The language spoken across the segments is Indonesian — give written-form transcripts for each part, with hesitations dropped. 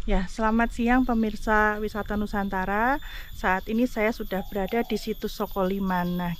Ya, selamat siang pemirsa Wisata Nusantara. Saat ini saya sudah berada di situs Sokoliman. Nah,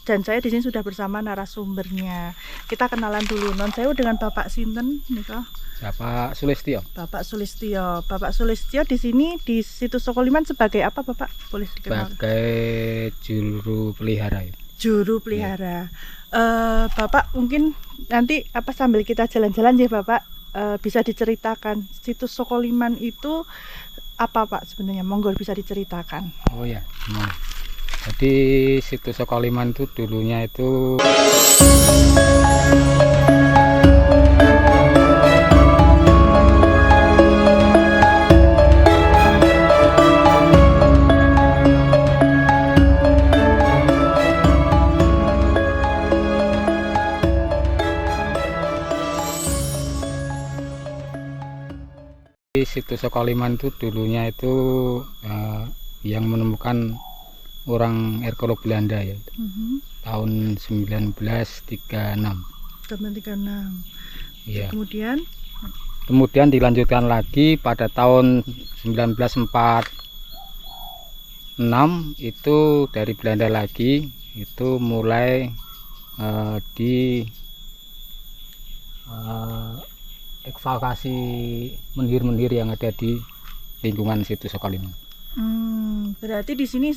saya di sini sudah bersama narasumbernya. Kita kenalan dulu. Non sewu dengan Bapak Sinten nika. Bapak Sulistyo. Bapak Sulistyo. Bapak Sulistyo di sini di situs Sokoliman sebagai apa, Bapak? Boleh dikenal? Sebagai juru pelihara. Juru pelihara. Bapak mungkin nanti sambil kita jalan-jalan ya, Bapak. Bisa diceritakan situs Sokoliman itu apa Pak sebenarnya? Monggo bisa diceritakan. Oh ya, jadi situs Sokoliman itu dulunya itu yang menemukan orang arkeolog Belanda ya. Tahun 1936. Ya. Kemudian dilanjutkan lagi pada tahun 1946 itu dari Belanda lagi itu mulai ekskavasi menhir-menhir yang ada di lingkungan situs Sokoliman. Berarti di sini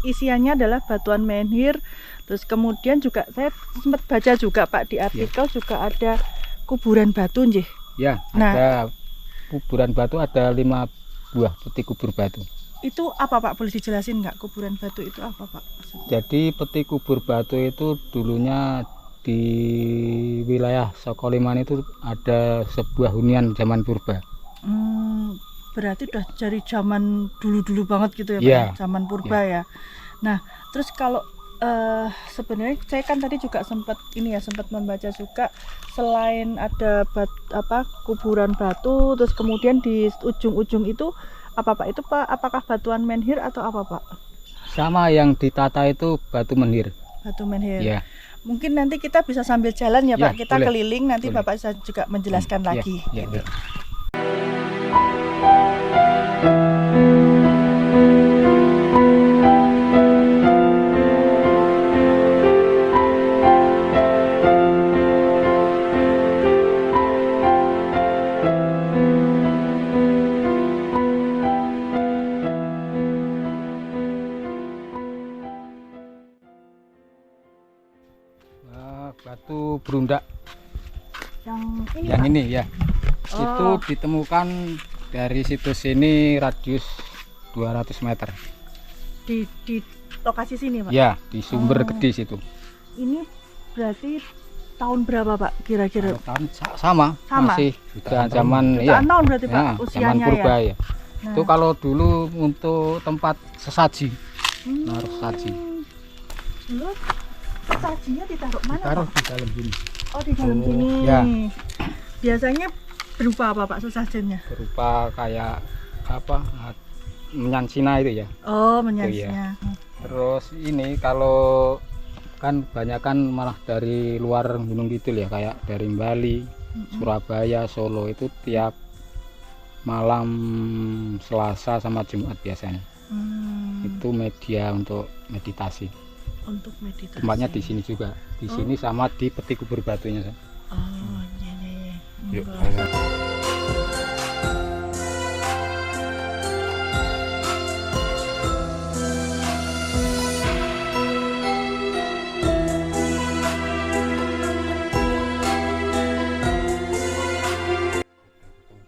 isiannya adalah batuan menhir. Terus kemudian juga saya sempat baca juga Pak di artikel juga ada kuburan batu nggih. Ya, ada kuburan batu, ada 5 buah peti kubur batu. Itu apa Pak? Boleh dijelasin nggak kuburan batu itu apa Pak? Jadi peti kubur batu itu dulunya di wilayah Sokoliman itu ada sebuah hunian zaman purba. Berarti udah dari zaman dulu-dulu banget gitu ya Pak? Zaman purba ya. Nah, terus kalau sebenarnya saya kan tadi juga sempat membaca juga selain ada kuburan batu, terus kemudian di ujung-ujung itu apa Pak? Itu Pak apakah batuan menhir atau apa Pak? Sama, yang ditata itu batu menhir. Batu menhir. Ya. Mungkin nanti kita bisa sambil jalan ya Pak, kita boleh. keliling nanti boleh. Bapak bisa juga menjelaskan lagi. Gitu. Batu berundak yang ini ya. Itu ditemukan dari situs ini radius 200 meter di lokasi sini Pak? Ya, di sumber gede situ. Ini berarti tahun berapa Pak kira-kira? Tahun sama masih juga zaman tahun berarti Pak usianya zaman purba ya. Nah. Itu kalau dulu untuk tempat sesaji, naruh sesaji. Dulu sesajinya ditaruh mana Ditaruh Pak? di dalam sini. Oh, di dalam sini. Ya. Biasanya berupa apa Pak sesajennya? Berupa kayak menyan Cina itu ya. Oh, menyan Cina. Terus ini kalau kan banyakan malah dari luar Gunung Kidul ya, kayak dari Bali, Surabaya, Solo, itu tiap malam Selasa sama Jumat biasanya. Itu media untuk meditasi. Tempatnya di sini juga, di sini sama di peti kubur batunya. Oh, ini. Yuk.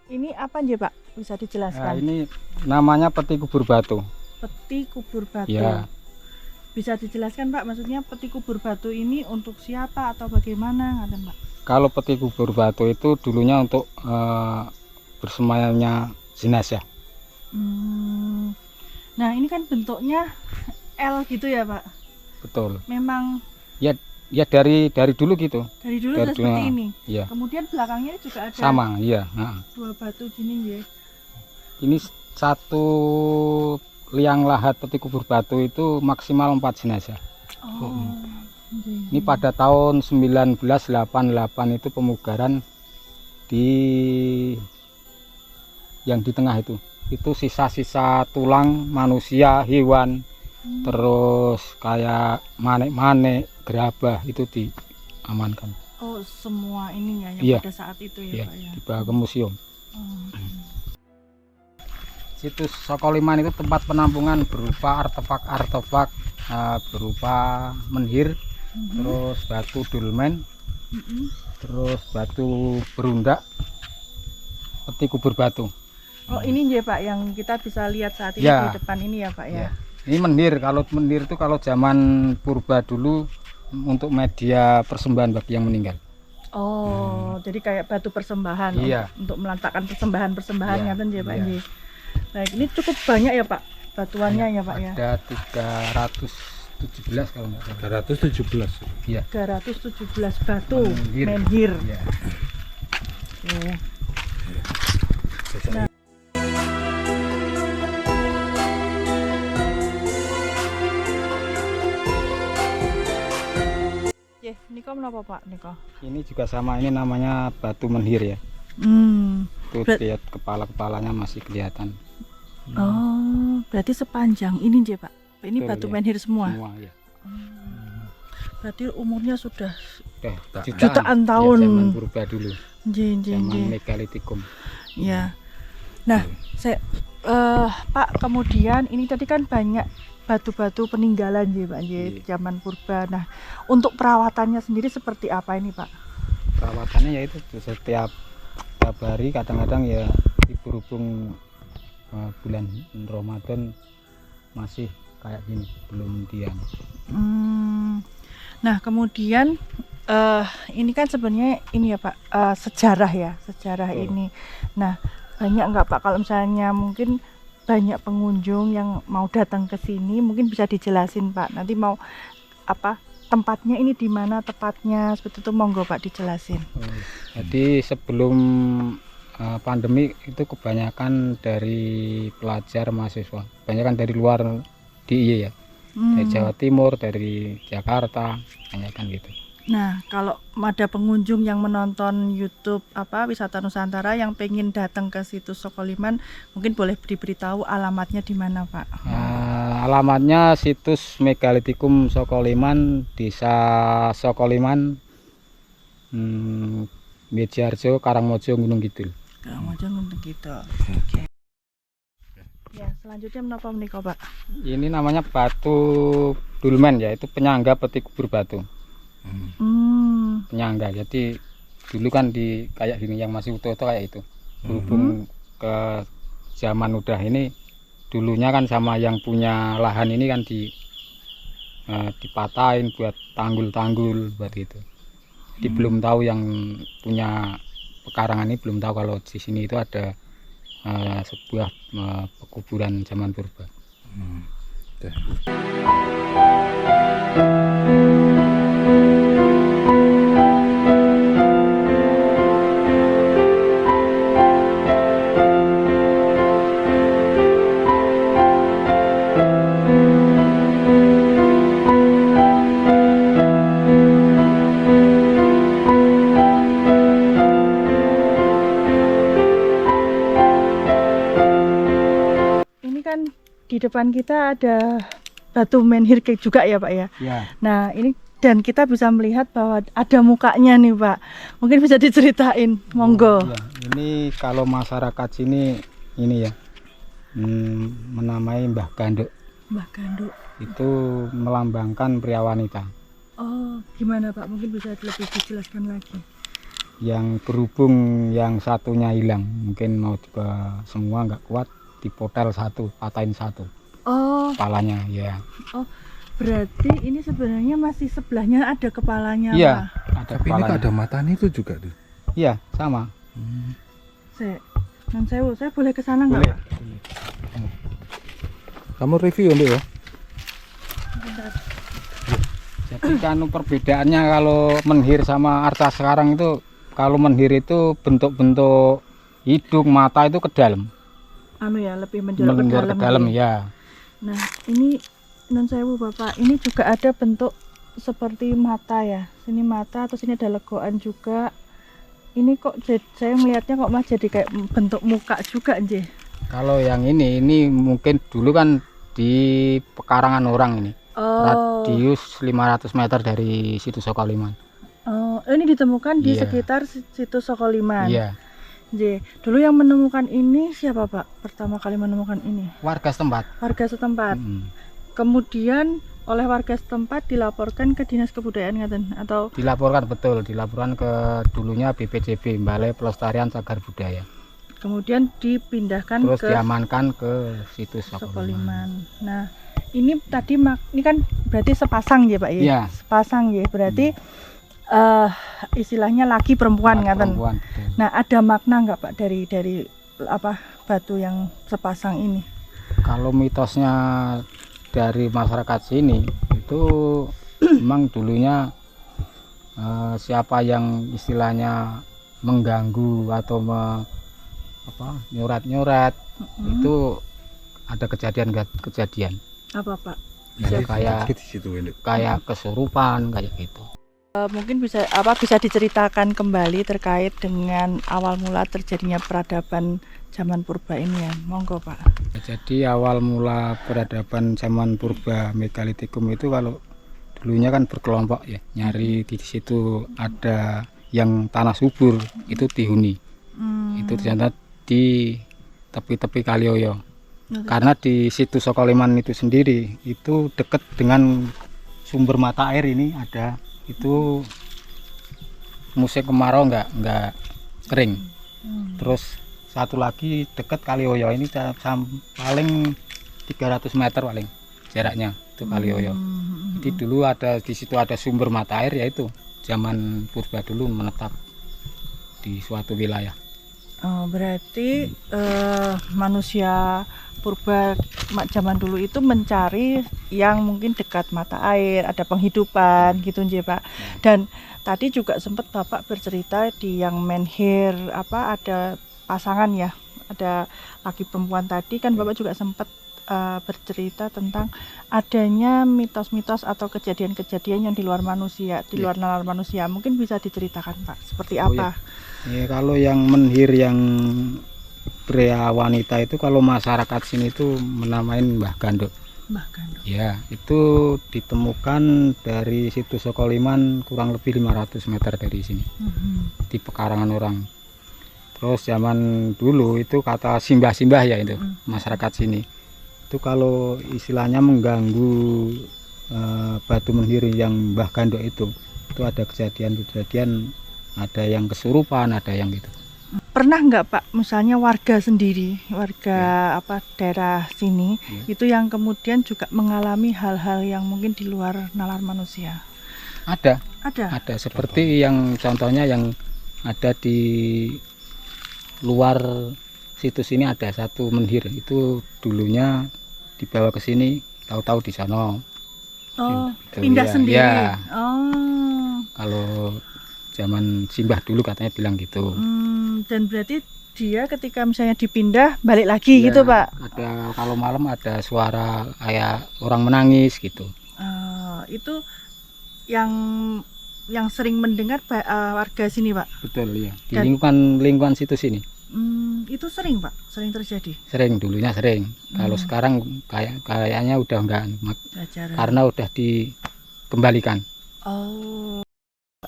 Ini apa aja Pak? Bisa dijelaskan? Nah, ini namanya peti kubur batu. Peti kubur batu. Ya. Bisa dijelaskan Pak, maksudnya peti kubur batu ini untuk siapa atau bagaimana Pak? Kalau peti kubur batu itu dulunya untuk bersemayamnya jenazah. Nah, ini kan bentuknya L gitu ya Pak? Betul. Memang ya dari dulu gitu. Dari dulu sudah seperti ini. Ya. Kemudian belakangnya juga ada. Sama, iya. Dua batu gini ya. Ini satu liang lahat peti kubur batu itu maksimal 4 jenazah. Ini pada tahun 1988 itu pemugaran di yang di tengah itu sisa-sisa tulang manusia, hewan, terus kayak manek-manek, gerabah itu diamankan. Oh, semua ini ya yang Iya. pada saat itu ya, Iya, Pak ya. dibawa ke museum. Oh. Situs Sokoliman itu tempat penampungan berupa artefak-artefak berupa menhir, terus batu dolmen, terus batu berundak, peti kubur batu. Oh, ini ya Pak yang kita bisa lihat saat ini Ya. di depan ini ya Pak ya. Ya. Ini menhir. Kalau menhir itu kalau zaman purba dulu untuk media persembahan bagi yang meninggal. Oh, jadi kayak batu persembahan Iya. untuk meletakkan persembahan-persembahan Iya, ngaten ya Pak iya. nggih. Baik, ini cukup banyak ya Pak batuannya ya Pak ya. Ada 317 kalau nggak salah. 317. Iya. 317 batu Menhir. menhir. Iya. Oke. Nggih, nika menapa Pak nika? Ini juga sama, ini namanya batu menhir ya. Itu Berat- lihat kepala-kepalanya masih kelihatan. Oh, berarti sepanjang ini nggih Pak. Ini Betul, batu ya. menhir semua. Semua ya. Berarti umurnya sudah Udah Jutaan tahun. Ya, zaman purba dulu. nggih nggih Zaman nggih. Megalitikum. Ya. Nah, saya Pak, kemudian ini tadi kan banyak batu-batu peninggalan nggih Pak nggih Iya. zaman purba. Nah, untuk perawatannya sendiri seperti apa ini Pak? Perawatannya ya itu setiap hari, kadang-kadang ya berhubung bulan Ramadan masih kayak gini, belum diam. Nah, kemudian ini kan sebenarnya ini ya Pak, sejarah ya, sejarah Betul. ini. Nah, banyak nggak Pak kalau misalnya mungkin banyak pengunjung yang mau datang ke sini, mungkin bisa dijelasin Pak. Nanti mau apa tempatnya ini di mana tepatnya seperti itu, monggo Pak dijelasin. Jadi sebelum pandemi itu kebanyakan dari pelajar mahasiswa, kebanyakan dari luar DIY ya, dari Jawa Timur, dari Jakarta, kebanyakan gitu. Nah, kalau ada pengunjung yang menonton YouTube Wisata Nusantara yang pengen datang ke situs Sokoliman, mungkin boleh diberitahu alamatnya di mana Pak? Alamatnya situs Megalitikum Sokoliman, Desa Sokoliman, Mejarjo, Karangmojo, Gunung Kidul. Karangmojo untuk gitu. Oke. Ya, selanjutnya menapa menika Pak? Ini namanya batu dolmen ya, itu penyangga peti kubur batu. Penyangga, jadi dulu kan di kayak gini yang masih utuh kayak itu. Berhubung ke zaman udah ini, dulunya kan sama yang punya lahan ini kan dipatahin buat tanggul-tanggul buat gitu. Jadi belum tahu yang punya pekarangan ini belum tahu kalau di sini itu ada sebuah pekuburan zaman purba. Ini kan di depan kita ada batu menhir juga ya Pak ya. Ya. Nah, ini dan kita bisa melihat bahwa ada mukanya nih Pak. Mungkin bisa diceritain, monggo. Ya, ini kalau masyarakat sini ini ya menamai Mbah Ganduk. Mbah Ganduk. Itu melambangkan pria wanita Oh, gimana Pak? Mungkin bisa lebih dijelaskan lagi. yang berhubung yang satunya hilang, mungkin mau juga semua nggak kuat, dipotel satu, patahin satu Oh, kepalanya ya. berarti ini sebenarnya masih sebelahnya ada kepalanya Iya, Pak. ada Tapi ini kepalanya. ada matanya itu juga tuh. Iya, sama. Non sewu, saya boleh ke sana nggak Boleh. Pak? Kamu review dulu ya. Bentar. Jadi kan perbedaannya kalau menhir sama arca sekarang itu, kalau menhir itu bentuk-bentuk hidung, mata itu ke dalam, Anu ya, lebih menjorok ke menjorok dalam. ke dalam ya. ya. Nah, ini non sewu Bapak, ini juga ada bentuk seperti mata ya. Sini mata, terus ini ada legoan juga. ini kok saya melihatnya kok Mas jadi kayak bentuk muka juga nje. Kalau yang ini mungkin dulu kan di pekarangan orang ini. Oh. Radius 500 meter dari situs Sokoliman. Oh, ini ditemukan di Iya. sekitar situs Sokoliman. Iya. Nje. Dulu yang menemukan ini siapa Pak? Pertama kali menemukan ini? Warga setempat. Warga setempat. Kemudian oleh warga setempat dilaporkan ke Dinas Kebudayaan ngaten atau Dilaporkan ke dulunya BPCB, Balai Pelestarian Cagar Budaya. kemudian dipindahkan Terus ke diamankan ke situs Sokoliman. Sokoliman. Nah, ini tadi ini kan berarti sepasang ya Pak ya? Iya. Sepasang ya, berarti istilahnya laki perempuan ngaten. Perempuan, betul. Nah, ada makna nggak Pak dari apa batu yang sepasang ini? Kalau mitosnya dari masyarakat sini itu memang dulunya siapa yang istilahnya mengganggu atau nyurat-nyurat itu ada kejadian Apa Pak? ya, kayak di situ ini. kayak kesurupan kayak gitu. Mungkin bisa diceritakan kembali terkait dengan awal mula terjadinya peradaban zaman purba ini ya, monggo Pak. Jadi awal mula peradaban zaman purba megalitikum itu kalau dulunya kan berkelompok ya, nyari di situ ada yang tanah subur itu dihuni. Itu ternyata di tepi-tepi Kalioyo. Karena di situs Sokoliman itu sendiri itu dekat dengan sumber mata air ini ada, itu musim kemarau nggak kering. Terus satu lagi dekat Kalioyo ini paling 300 meter paling jaraknya itu Kalioyo. Jadi dulu di situ ada sumber mata air, yaitu zaman purba dulu menetap di suatu wilayah. Oh, berarti manusia purba zaman dulu itu mencari yang mungkin dekat mata air, ada penghidupan gitu nje Pak. Dan tadi juga sempat Bapak bercerita di yang menhir ada pasangan ya, ada laki perempuan tadi kan Bapak juga sempat bercerita tentang adanya mitos-mitos atau kejadian-kejadian yang di luar manusia, di luar nalar manusia. Mungkin bisa diceritakan Pak, seperti apa? Ya, kalau yang menhir yang pria wanita itu kalau masyarakat sini itu menamain Mbah Gandok. Mbah Gandok. Ya, itu ditemukan dari situs Sokoliman kurang lebih 500 meter dari sini. Di pekarangan orang. Terus zaman dulu itu kata simbah-simbah ya itu masyarakat sini. Itu kalau istilahnya mengganggu batu menhir yang Mbah Gandok itu ada kejadian-kejadian, ada yang kesurupan, ada yang gitu. Pernah nggak Pak, misalnya warga sendiri, daerah sini itu yang kemudian juga mengalami hal-hal yang mungkin di luar nalar manusia? Ada seperti yang contohnya yang ada di luar situs ini, ada satu menhir itu dulunya dibawa ke sini, tahu-tahu di sana. Oh, gitu, pindah ya, sendiri. Ya. Oh. Kalau zaman simbah dulu katanya bilang gitu. Dan berarti dia ketika misalnya dipindah balik lagi gitu Pak? Ada, kalau malam ada suara kayak orang menangis gitu. Itu yang sering mendengar warga sini Pak? Betul ya. Di lingkungan situs ini. Itu sering Pak? Sering terjadi? Sering, dulunya sering. Kalau sekarang kayaknya udah enggak, karena udah dikembalikan. Oh,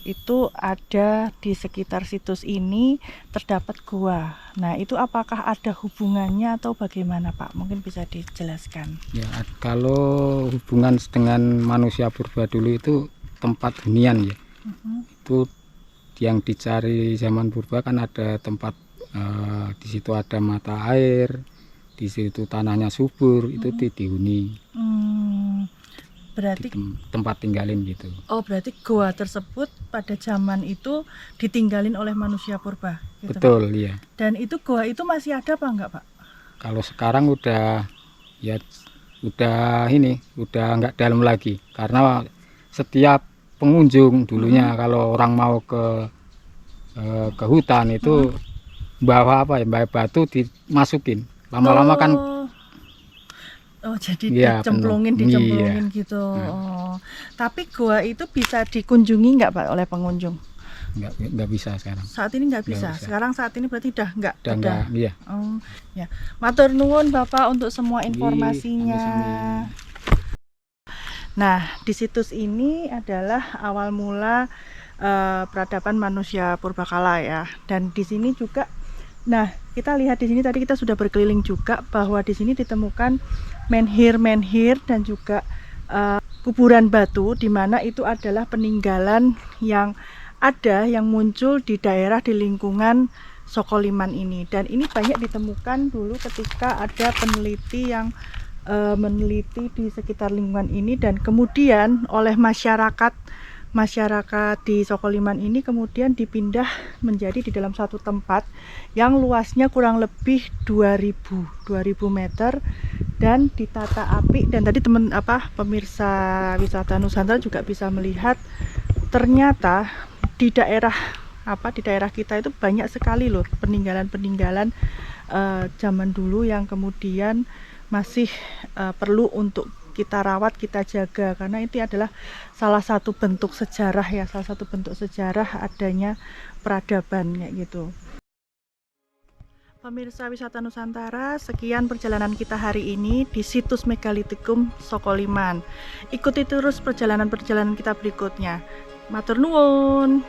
itu ada di sekitar situs ini terdapat gua. Nah, itu apakah ada hubungannya atau bagaimana Pak? Mungkin bisa dijelaskan. Ya, kalau hubungan dengan manusia purba dulu itu tempat hunian ya. Itu yang dicari zaman purba kan ada tempat, di situ ada mata air, di situ tanahnya subur, itu dihuni. Berarti tempat tinggalin gitu. Oh, berarti goa tersebut pada zaman itu ditinggalin oleh manusia purba gitu, betul Pak? Iya. Dan itu goa itu masih ada apa enggak Pak? Kalau sekarang udah udah enggak dalam lagi, karena setiap pengunjung dulunya kalau orang mau ke hutan itu bawa batu dimasukin, lama-lama kan. Oh, jadi dicemplungin gitu. Tapi goa itu bisa dikunjungi nggak Pak oleh pengunjung? nggak bisa sekarang. Saat ini nggak bisa. Sekarang saat ini berarti udah nggak Udah ada. nggak, iya. Ya. Matur nuwun Bapak untuk semua informasinya. Nah, di situs ini adalah awal mula peradaban manusia purbakala ya. Dan di sini juga, nah kita lihat di sini tadi kita sudah berkeliling juga bahwa di sini ditemukan menhir dan juga kuburan batu, di mana itu adalah peninggalan yang ada yang muncul di daerah di lingkungan Sokoliman ini. Dan ini banyak ditemukan dulu ketika ada peneliti yang meneliti di sekitar lingkungan ini, dan kemudian oleh masyarakat di Sokoliman ini kemudian dipindah menjadi di dalam satu tempat yang luasnya kurang lebih 2000 meter dan ditata apik. Dan tadi pemirsa wisata Nusantara juga bisa melihat ternyata di daerah kita itu banyak sekali loh peninggalan zaman dulu yang kemudian masih perlu untuk kita rawat, kita jaga, karena itu adalah salah satu bentuk sejarah adanya peradaban kayak gitu. Pemirsa wisata Nusantara, sekian perjalanan kita hari ini di situs Megalitikum Sokoliman. Ikuti terus perjalanan kita berikutnya. Matur nuwun.